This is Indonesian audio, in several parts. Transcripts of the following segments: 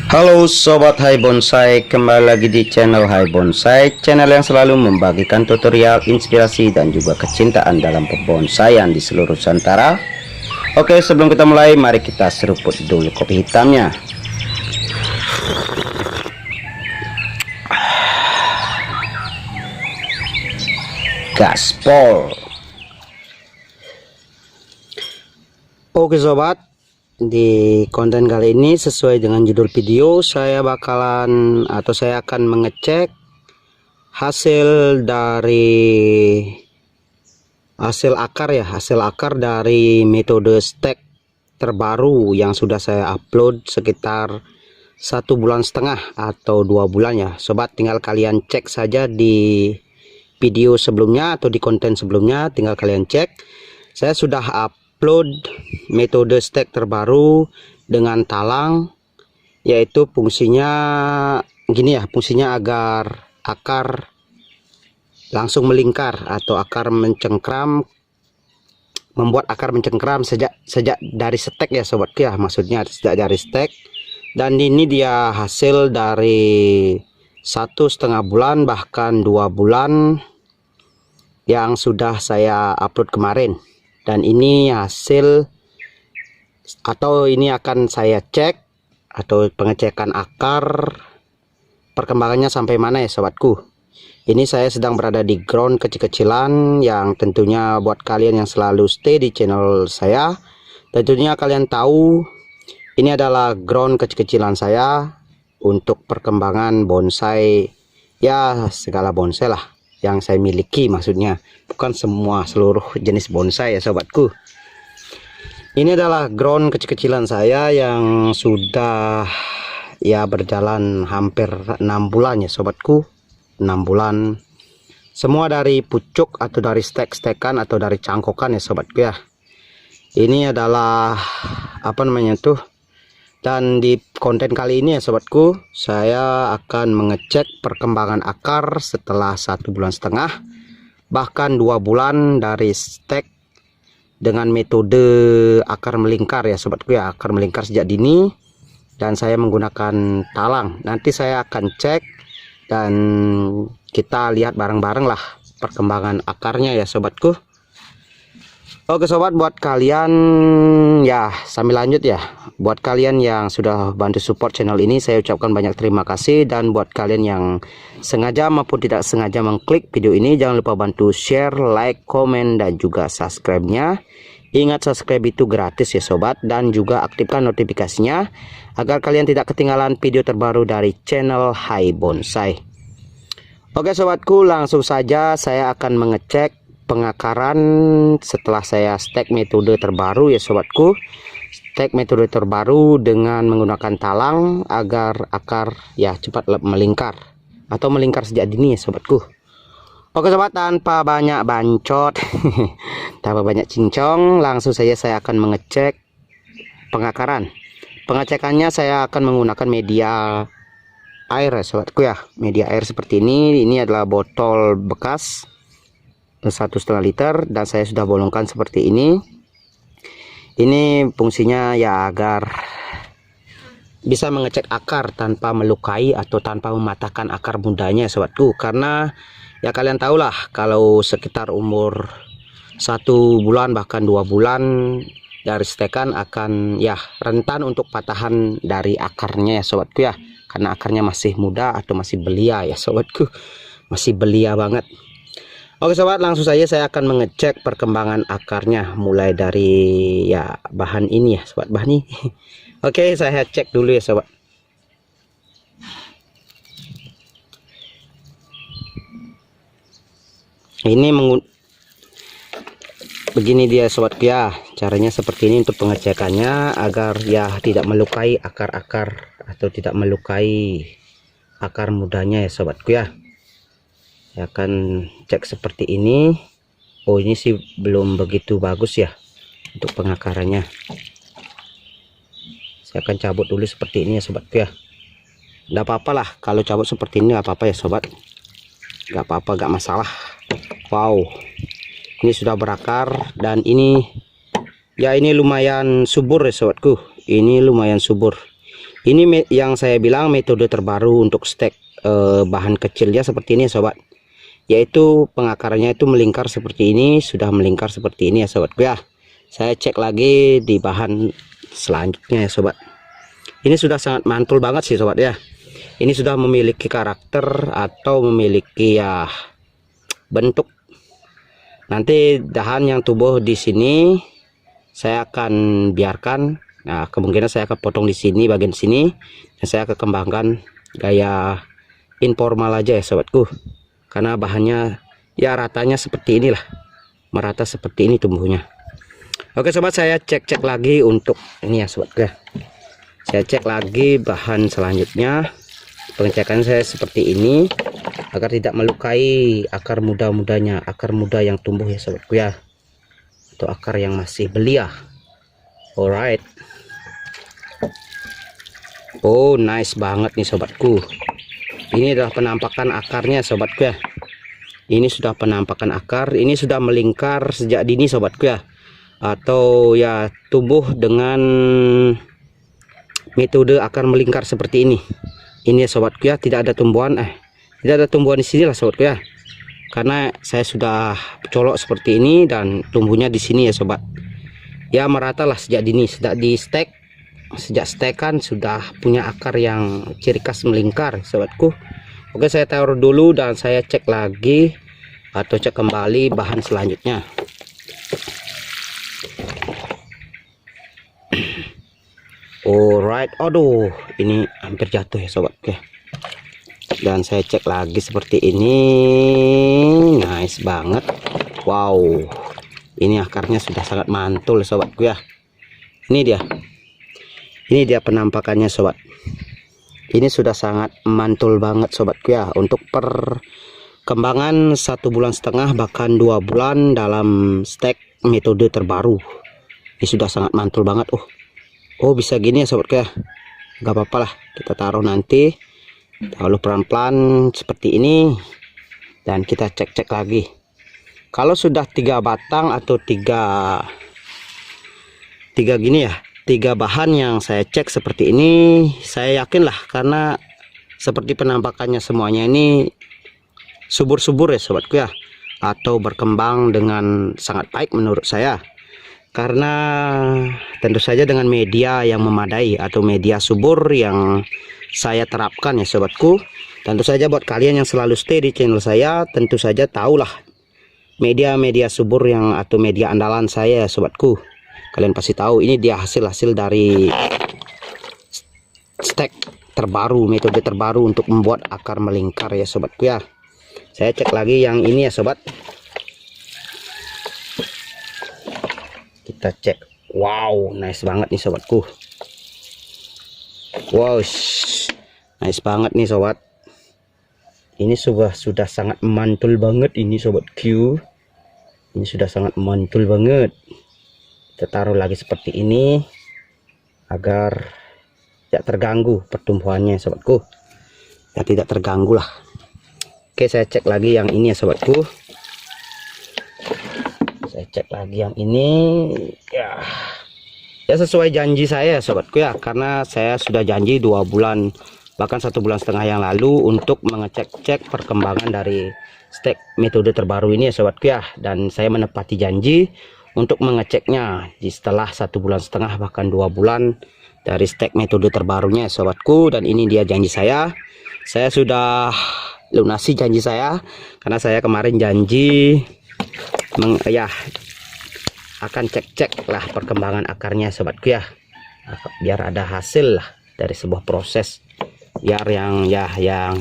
Halo Sobat Hai Bonsai, kembali lagi di channel Hai Bonsai, channel yang selalu membagikan tutorial, inspirasi, dan juga kecintaan dalam pembonsaian di seluruh Nusantara. Oke, sebelum kita mulai, mari kita seruput dulu kopi hitamnya. Gaspol. Oke sobat, di konten kali ini sesuai dengan judul video, saya akan mengecek hasil akar dari metode stek terbaru yang sudah saya upload sekitar 1,5 bulan atau 2 bulan ya sobat. Tinggal kalian cek saja di video sebelumnya atau di konten sebelumnya, tinggal kalian cek. Saya sudah upload metode stek terbaru dengan talang, yaitu fungsinya gini ya, fungsinya agar akar langsung melingkar atau akar mencengkram, membuat akar mencengkram sejak dari stek ya sobat ya, maksudnya sejak dari stek. Dan ini dia hasil dari 1,5 bulan bahkan 2 bulan yang sudah saya upload kemarin. Dan ini hasil, atau ini akan saya cek atau pengecekan akar perkembangannya sampai mana ya sobatku. Ini saya sedang berada di ground kecil-kecilan yang tentunya buat kalian yang selalu stay di channel saya, tentunya kalian tahu ini adalah ground kecil-kecilan saya untuk perkembangan bonsai ya, segala bonsai lah yang saya miliki, maksudnya bukan seluruh jenis bonsai ya sobatku. Ini adalah ground kecil-kecilan saya yang sudah ya berjalan hampir 6 bulan ya sobatku. 6 bulan semua dari pucuk atau dari stek-stekan atau dari cangkokan ya sobatku ya. Ini adalah apa namanya tuh. Dan di konten kali ini ya sobatku, saya akan mengecek perkembangan akar setelah 1,5 bulan bahkan 2 bulan dari stek dengan metode akar melingkar ya sobatku ya, akar melingkar sejak dini. Dan saya menggunakan talang. Nanti saya akan cek dan kita lihat bareng-bareng lah perkembangan akarnya ya sobatku. Oke sobat, buat kalian ya, sambil lanjut ya, buat kalian yang sudah bantu support channel ini, saya ucapkan banyak terima kasih. Dan buat kalian yang sengaja maupun tidak sengaja mengklik video ini, jangan lupa bantu share, like, komen, dan juga subscribe-nya. Ingat, subscribe itu gratis ya sobat, dan juga aktifkan notifikasinya agar kalian tidak ketinggalan video terbaru dari channel Hai Bonsai. Oke sobatku, langsung saja saya akan mengecek pengakaran setelah saya stek metode terbaru ya sobatku. Stek metode terbaru dengan menggunakan talang agar akar ya cepat melingkar atau melingkar sejak dini ya sobatku. Oke sobat, tanpa banyak bancot tanpa banyak cincong, langsung saja saya akan mengecek pengakaran. Pengecekannya saya akan menggunakan media air ya sobatku ya, media air seperti ini. Ini adalah botol bekas 1,5 liter dan saya sudah bolongkan seperti ini. Ini fungsinya ya agar bisa mengecek akar tanpa melukai atau tanpa mematahkan akar mudanya sobatku. Karena ya kalian tahulah kalau sekitar umur 1 bulan bahkan 2 bulan dari stekan akan ya rentan untuk patahan dari akarnya ya sobatku ya, karena akarnya masih muda atau masih belia ya sobatku, masih belia banget. Oke sobat, langsung saja saya akan mengecek perkembangan akarnya mulai dari ya bahan ini ya sobat, bahan ini. Oke, saya cek dulu ya sobat. Ini begini dia sobat ya, caranya seperti ini untuk pengecekannya agar ya tidak melukai akar-akar atau tidak melukai akar mudanya ya sobatku ya. Saya akan cek seperti ini. Oh, ini sih belum begitu bagus ya untuk pengakarannya. Saya akan cabut dulu seperti ini ya sobatku ya. Tidak apa-apa lah kalau cabut seperti ini, nggak apa-apa ya sobat, nggak apa-apa, nggak masalah. Wow, ini sudah berakar dan ini ya, ini lumayan subur ya sobatku. Ini lumayan subur. Ini yang saya bilang metode terbaru untuk stek bahan kecilnya seperti ini ya sobat, yaitu pengakarannya itu melingkar seperti ini, sudah melingkar seperti ini ya sobatku ya. Saya cek lagi di bahan selanjutnya ya sobat. Ini sudah sangat mantul banget sih sobat ya. Ini sudah memiliki karakter atau memiliki ya bentuk. Nanti dahan yang tumbuh di sini saya akan biarkan. Nah, kemungkinan saya akan potong di sini, bagian sini, dan saya akan kembangkan gaya informal aja ya sobatku. Karena bahannya ya ratanya seperti inilah, merata seperti ini tumbuhnya. Oke sobat, saya cek lagi untuk ini ya sobat ya. Saya cek lagi bahan selanjutnya. Pengecekan saya seperti ini agar tidak melukai akar muda-mudanya, akar muda yang tumbuh ya sobatku ya, atau akar yang masih belia. Alright. Oh, nice banget nih sobatku. Ini adalah penampakan akarnya sobatku ya. Ini sudah penampakan akar, ini sudah melingkar sejak dini sobatku ya, atau ya tumbuh dengan metode akar melingkar seperti ini. Ini ya sobatku ya, tidak ada tumbuhan tidak ada tumbuhan di sini lah sobatku ya, karena saya sudah colok seperti ini dan tumbuhnya di sini ya sobat. Ya merata lah sejak dini, sejak di stek, sejak stekan sudah punya akar yang ciri khas melingkar sobatku. Oke, saya taruh dulu dan saya cek lagi atau cek kembali bahan selanjutnya. Alright, aduh ini hampir jatuh ya sobat ya. Dan saya cek lagi seperti ini, nice banget. Wow, ini akarnya sudah sangat mantul sobatku ya. Ini dia penampakannya sobat. Ini sudah sangat mantul banget sobatku ya. Untuk perkembangan 1,5 bulan bahkan 2 bulan dalam stek metode terbaru, ini sudah sangat mantul banget. Oh bisa gini ya sobatku ya, nggak apa-apa lah, kita taruh nanti. Lalu pelan-pelan seperti ini dan kita cek lagi. Kalau sudah 3 batang atau tiga gini ya, 3 bahan yang saya cek seperti ini, saya yakin lah, karena seperti penampakannya semuanya ini subur-subur ya sobatku ya, atau berkembang dengan sangat baik menurut saya. Karena tentu saja dengan media yang memadai atau media subur yang saya terapkan ya sobatku. Tentu saja buat kalian yang selalu stay di channel saya, tentu saja tahulah media-media subur yang atau media andalan saya ya sobatku. Kalian pasti tahu ini dia hasil dari stek terbaru, metode terbaru untuk membuat akar melingkar ya sobatku ya. Saya cek lagi yang ini ya sobat. Kita cek. Wow, nice banget nih sobatku. Wow, nice banget nih sobat. Ini sudah sangat mantul banget ini sobat Q. Ini sudah sangat mantul banget. Kita taruh lagi seperti ini agar tidak terganggu pertumbuhannya sobatku. Ya tidak terganggu lah. Oke, saya cek lagi yang ini ya sobatku. Saya cek lagi yang ini ya. Ya sesuai janji saya sobatku ya, karena saya sudah janji 2 bulan bahkan 1,5 bulan yang lalu untuk mengecek perkembangan dari stek metode terbaru ini ya sobatku ya, dan saya menepati janji untuk mengeceknya di setelah 1,5 bulan bahkan 2 bulan dari stek metode terbarunya ya sobatku. Dan ini dia janji saya sudah lunasi janji saya, karena saya kemarin janji akan cek lah perkembangan akarnya sobatku ya, biar ada hasil lah dari sebuah proses, biar yang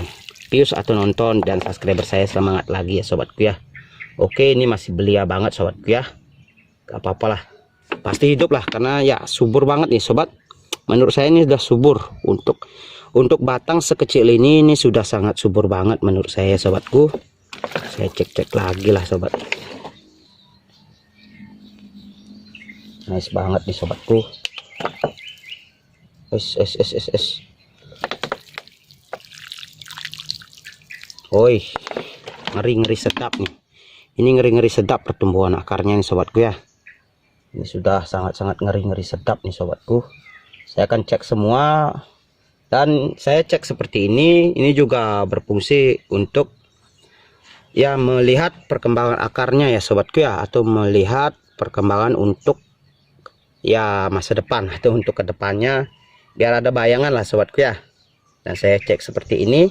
views atau nonton dan subscriber saya semangat lagi ya sobatku ya. Oke, ini masih belia banget sobatku ya, gak apa-apa lah, pasti hidup lah, karena ya subur banget nih sobat. Menurut saya ini sudah subur untuk batang sekecil ini sudah sangat subur banget menurut saya sobatku. Saya cek lagi lah sobat. Nice banget nih sobatku. Oi, ngeri sedap nih. Ini ngeri sedap pertumbuhan akarnya nih sobatku ya. Ini sudah sangat ngeri sedap nih sobatku. Saya akan cek semua Dan saya cek seperti ini juga berfungsi untuk ya melihat perkembangan akarnya ya sobatku ya, atau melihat perkembangan untuk ya masa depan atau untuk kedepannya, biar ada bayangan lah sobatku ya. Dan saya cek seperti ini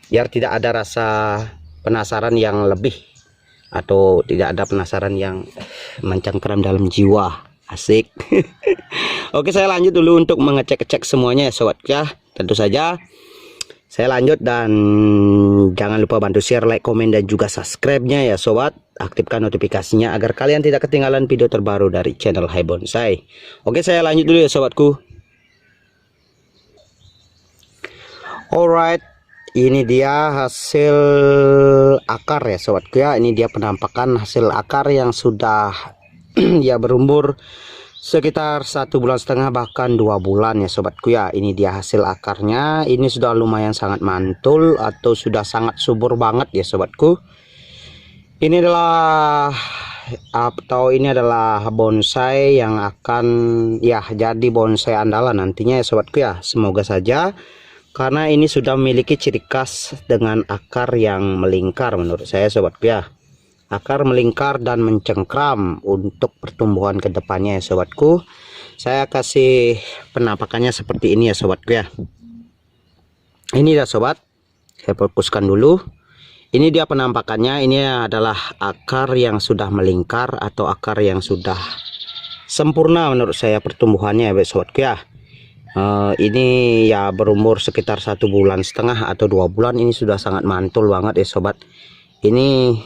biar tidak ada rasa penasaran yang lebih, atau tidak ada penasaran yang mencengkeram dalam jiwa. Asik. Oke, saya lanjut dulu untuk mengecek-cek semuanya ya sobat ya. Tentu saja saya lanjut, dan jangan lupa bantu share, like, komen, dan juga subscribe-nya ya sobat. Aktifkan notifikasinya agar kalian tidak ketinggalan video terbaru dari channel Hai Bonsai. Oke, saya lanjut dulu ya sobatku. Alright, ini dia hasil akar ya sobatku ya. Ini dia penampakan hasil akar yang sudah ya berumur sekitar 1,5 bulan bahkan 2 bulan ya sobatku ya. Ini dia hasil akarnya. Ini sudah lumayan sangat mantul atau sudah sangat subur banget ya sobatku. Ini adalah bonsai yang akan ya jadi bonsai andalan nantinya ya sobatku ya. Semoga saja, karena ini sudah memiliki ciri khas dengan akar yang melingkar menurut saya sobatku ya. Akar melingkar dan mencengkram untuk pertumbuhan kedepannya ya sobatku. Saya kasih penampakannya seperti ini ya sobatku ya. Ini ya sobat, saya fokuskan dulu. Ini dia penampakannya. Ini adalah akar yang sudah melingkar atau akar yang sudah sempurna menurut saya pertumbuhannya ya sobatku ya. Ini ya berumur sekitar 1,5 bulan atau 2 bulan. Ini sudah sangat mantul banget ya sobat. Ini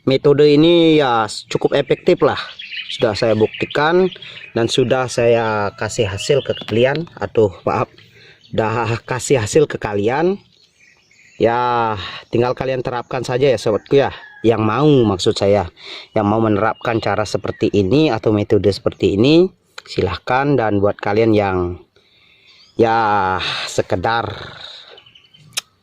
metode ini ya cukup efektif lah, sudah saya buktikan dan sudah saya kasih hasil ke kalian, atau maaf, dah kasih hasil ke kalian ya. Tinggal kalian terapkan saja ya sobatku ya, yang mau, maksud saya yang mau menerapkan cara seperti ini atau metode seperti ini silahkan. Dan buat kalian yang ya sekedar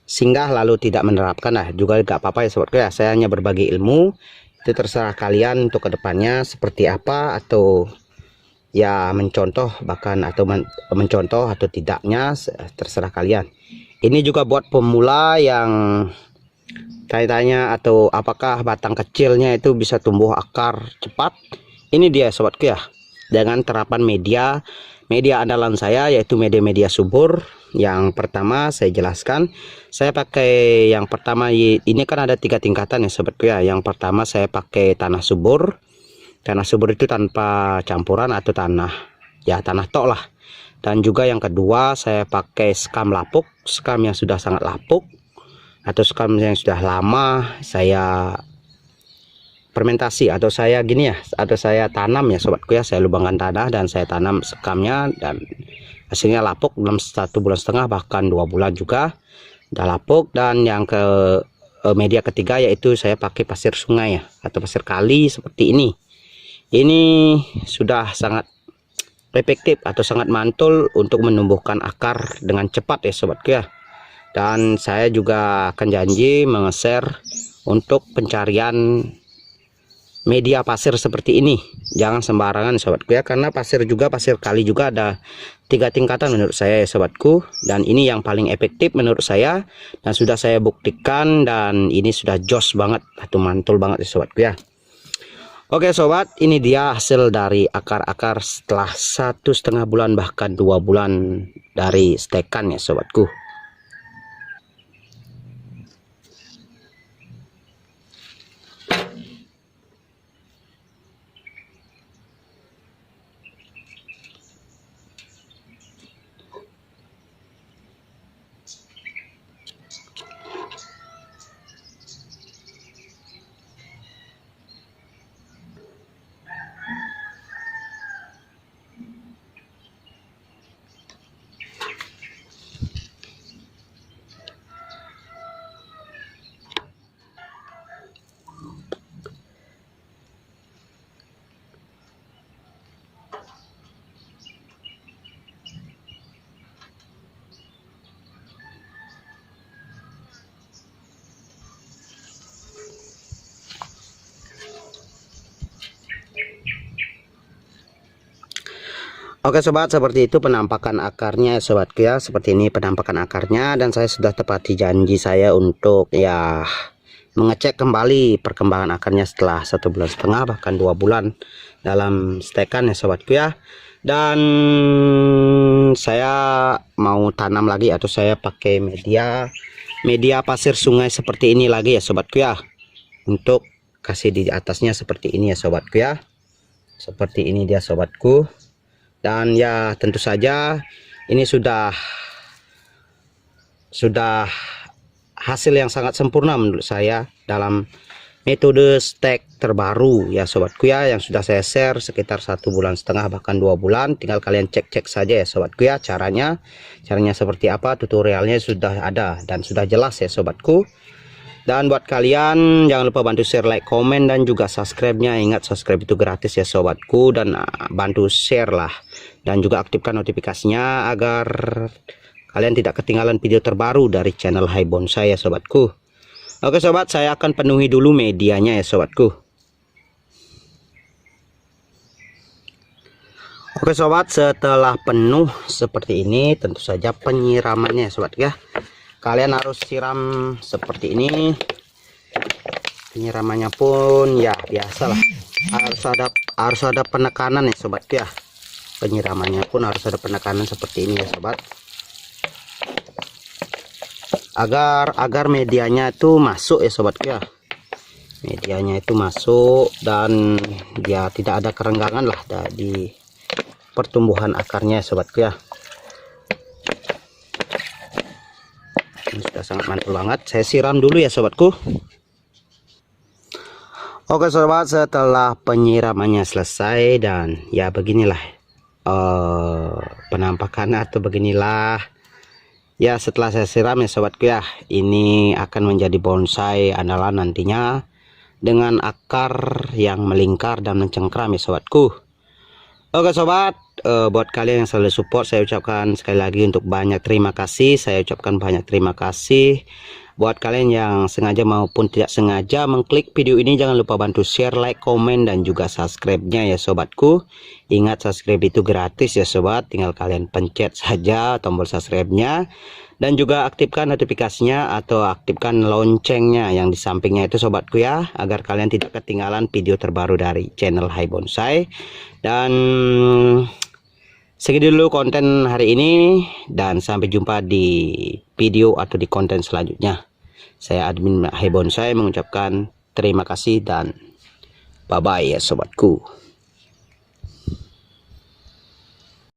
singgah lalu tidak menerapkan, nah juga gak apa-apa ya sobatku ya. Saya hanya berbagi ilmu, itu terserah kalian untuk kedepannya seperti apa, atau ya mencontoh bahkan, atau mencontoh atau tidaknya terserah kalian. Ini juga buat pemula yang tanya-tanya atau apakah batang kecilnya itu bisa tumbuh akar cepat. Ini dia sobatku ya, dengan terapan media andalan saya, yaitu media subur. Yang pertama saya jelaskan, saya pakai yang pertama, ini kan ada 3 tingkatan ya sobatku ya. Yang pertama saya pakai tanah subur. Tanah subur itu tanpa campuran atau tanah tok lah. Dan juga yang kedua saya pakai skam lapuk, skam yang sudah sangat lapuk atau skam yang sudah lama saya fermentasi, atau saya gini ya, atau saya tanam ya sobatku ya. Saya lubangkan tanah dan saya tanam skamnya, dan hasilnya lapuk dalam 1,5 bulan bahkan 2 bulan juga udah lapuk. Dan yang media ketiga yaitu saya pakai pasir sungai ya, atau pasir kali seperti ini. Ini sudah sangat efektif atau sangat mantul untuk menumbuhkan akar dengan cepat ya sobatku ya. Dan saya juga akan janji menge-share untuk pencarian media pasir seperti ini. Jangan sembarangan sobatku ya, karena pasir kali juga ada 3 tingkatan menurut saya ya sobatku. Dan ini yang paling efektif menurut saya, dan sudah saya buktikan, dan ini sudah jos banget atau mantul banget ya sobatku ya. Oke sobat, ini dia hasil dari akar-akar setelah 1,5 bulan bahkan 2 bulan dari stekan ya sobatku. Oke sobat, seperti itu penampakan akarnya ya sobatku ya. Seperti ini penampakan akarnya, dan saya sudah tepati janji saya untuk ya mengecek kembali perkembangan akarnya setelah 1,5 bulan bahkan 2 bulan dalam stekan ya sobatku ya. Dan saya mau tanam lagi, atau saya pakai media pasir sungai seperti ini lagi ya sobatku ya, untuk kasih di atasnya seperti ini ya sobatku ya. Seperti ini dia sobatku. Dan ya tentu saja ini sudah hasil yang sangat sempurna menurut saya dalam metode stek terbaru ya sobatku ya, yang sudah saya share sekitar 1,5 bulan bahkan 2 bulan. Tinggal kalian cek saja ya sobatku ya, caranya seperti apa, tutorialnya sudah ada dan sudah jelas ya sobatku. Dan buat kalian jangan lupa bantu share, like, komen, dan juga subscribe-nya. Ingat, subscribe itu gratis ya sobatku, dan bantu share lah, dan juga aktifkan notifikasinya agar kalian tidak ketinggalan video terbaru dari channel Hai Bonsai ya sobatku. Oke sobat, saya akan penuhi dulu medianya ya sobatku. Oke sobat, setelah penuh seperti ini, tentu saja penyiramannya ya sobat ya. Kalian harus siram seperti ini. Penyiramannya pun ya biasalah, harus ada penekanan ya sobat ya. Penyiramannya pun harus ada penekanan seperti ini ya sobat, agar medianya itu masuk ya sobat ya. Medianya itu masuk dan dia tidak ada kerenggangan lah di pertumbuhan akarnya ya sobat ya. Ini sudah sangat mantul banget. Saya siram dulu ya sobatku. Oke sobat, setelah penyiramannya selesai, dan ya beginilah penampakannya, atau beginilah ya setelah saya siram ya sobatku ya. Ini akan menjadi bonsai andalan nantinya, dengan akar yang melingkar dan mencengkram ya sobatku. Oke sobat, buat kalian yang selalu support, saya ucapkan sekali lagi untuk banyak terima kasih. Saya ucapkan banyak terima kasih. Buat kalian yang sengaja maupun tidak sengaja mengklik video ini, jangan lupa bantu share, like, komen, dan juga subscribe-nya ya sobatku. Ingat, subscribe itu gratis ya sobat, tinggal kalian pencet saja tombol subscribe-nya, dan juga aktifkan notifikasinya atau aktifkan loncengnya yang di sampingnya itu sobatku ya, agar kalian tidak ketinggalan video terbaru dari channel Hai Bonsai. Dan segini dulu konten hari ini, dan sampai jumpa di video atau di konten selanjutnya. Saya admin Hai Bonsai mengucapkan terima kasih dan bye bye ya sobatku.